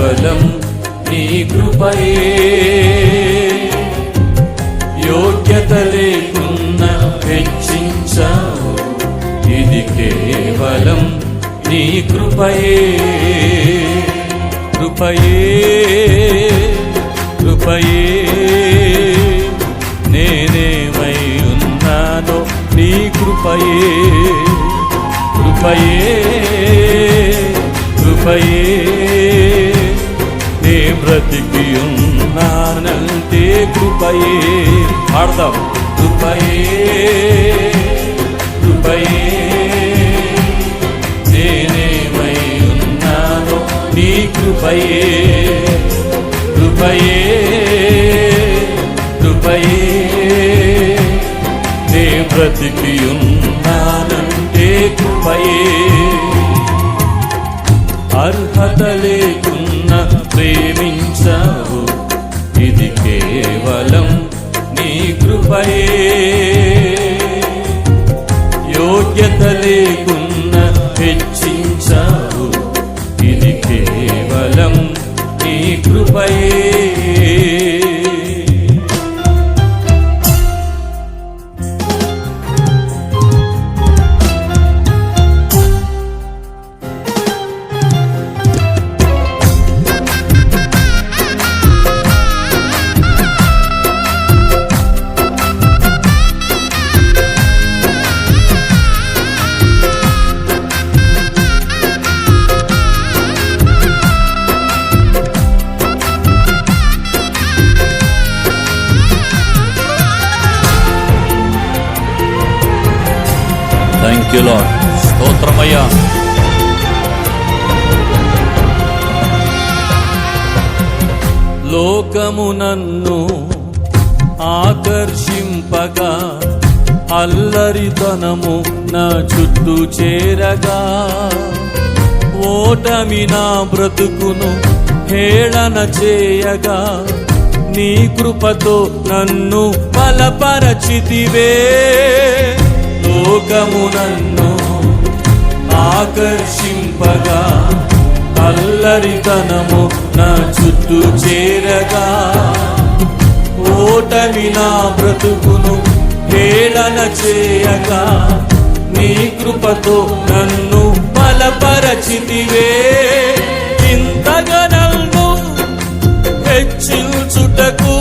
కేవలం నీ కృపయే, యోగ్యత లేకున్నా హెచ్చించావు, ఇది కేవలం నీ కృపయే. కృపయే కృపయే నేనేమై ఉన్నానో నీ కృపయే. కృపయే కృపయే నే బ్రతికి ఉన్నానంటే కృపయే. పాడదాం. కృపయే కృపయే నేనేమై ఉన్నానో నీ కృపయే. కృపయే కృపయే నే బ్రతికి ఉన్నానంటే కృపయే. అర్హత లేకున్న ప్రేమించావు, ఇది కేవలం నీ కృపయే. యోగ్యత లేకున్న హెచ్చించావు, ఇది కేవలం నీ కృపయే. Thank you lord. స్తోత్రమయ్యా. లోకము నన్ను ఆకర్షింపగా, అల్లరితనము నా చుట్టూ చేరగా, ఓటమి నా బ్రతుకును హేళన చేయగా, నీ కృపతో నన్ను బలపరచితివే. లోకము నన్ను ఆకర్షింపగా, అల్లరితనము నా చుట్టూ చేరగా, ఓటమి నా బ్రతుకును హేళన చేయగా, నీ కృపతో నన్ను బలపరచితివే. ఇంతగా నన్ను హెచ్చించుటకు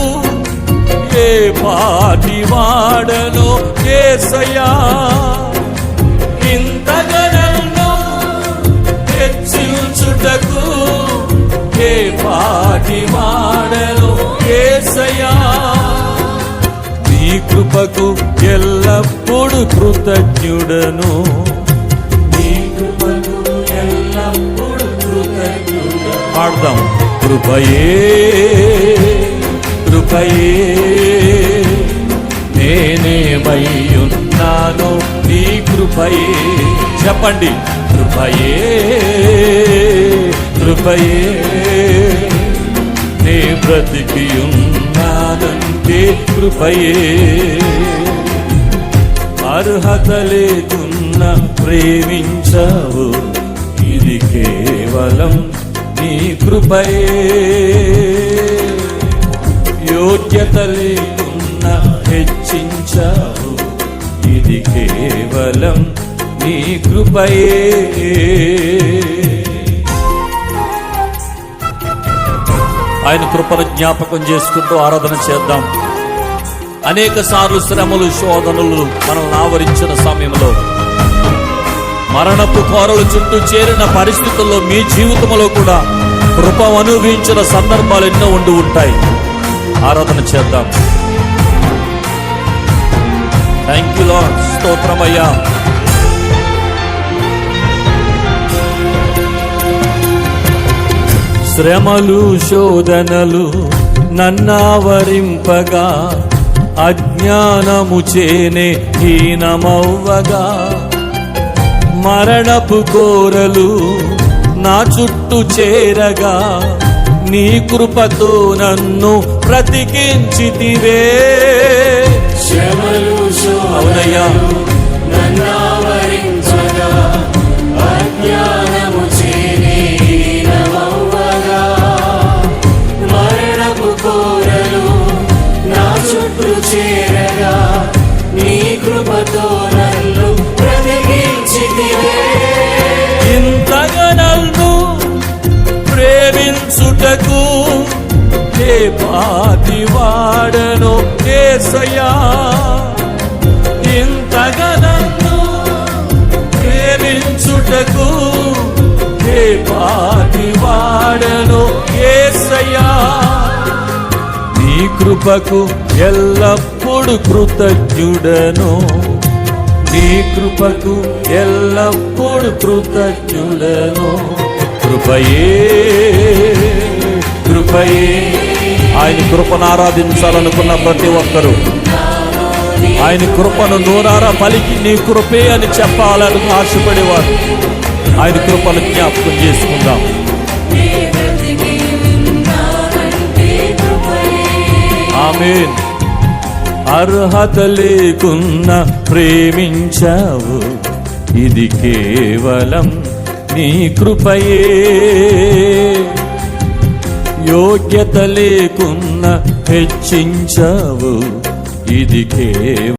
ఏ పాటి వాడనో యేసయ్యా. ఇంతగా నన్ను హెచ్చించుటకు ఏ పాటి వాడనో యేసయ్యా. నీ కృపకు ఎల్లప్పుడు కృతజ్ఞుడను, నీ కృపకు ఎల్లప్పుడు కృతజ్ఞుడను. పాడదాం. కృపయే కృపయే నేనేమై ఉన్నానో నీ కృపయే. చెప్పండి. కృపయే కృపయే నే బ్రతికి ఉన్నానంటే కృపయే. అర్హత లేకున్న ప్రేమించావు, ఇది కేవలం నీ కృపయే. యోగ్యత లేకున్న హెచ్చించావు, ఇది కేవలం నీ కృపయే. ఆయన కృపను జ్ఞాపకం చేసుకుంటూ ఆరాధన చేద్దాం. అనేక సార్లు శ్రమలు, శోధనలు మనల్ని ఆవరించిన సమయంలో, మరణపు కోరలు చుట్టూ చేరిన పరిస్థితుల్లో మీ జీవితంలో కూడా కృప అనుభవించిన సందర్భాలు ఎన్నో ఉండి ఉంటాయి. ఆరాధన చేద్దాం. Thank you lord. స్తోత్రమయ్యా. శ్రమలు, శోధనలు నన్నావరింపగా, అజ్ఞానము చేనే హీనమవ్వగా, మరణపు కోరలు నా చుట్టూ చేరగా, నీ కృపతో నన్ను బ్రతికించితివే. అవునయ్యా. పాటి వాడను యేసయ్యా, ఇంతగా నన్ను ప్రేమించుటకు ఏ పాటి వాడను యేసయ్యా. నీ కృపకు ఎల్లప్పుడు కృతజ్ఞుడను, నీ కృపకు ఎల్లప్పుడు కృతజ్ఞుడను. కృపయే కృపయే. ఆయన కృపను ఆరాధించాలనుకున్న ప్రతి ఒక్కరూ ఆయన కృపను నోరారా పలికి నీ కృపే అని చెప్పాలని ఆశపడేవారు. ఆయన కృపను జ్ఞాపకం చేసుకుందాం. ఆమేన్. అర్హత లేకున్నా ప్రేమించావు, ఇది కేవలం నీ కృపయే. యోగ్యత లేకున్నా హెచ్చించావు, ఇది కేవలం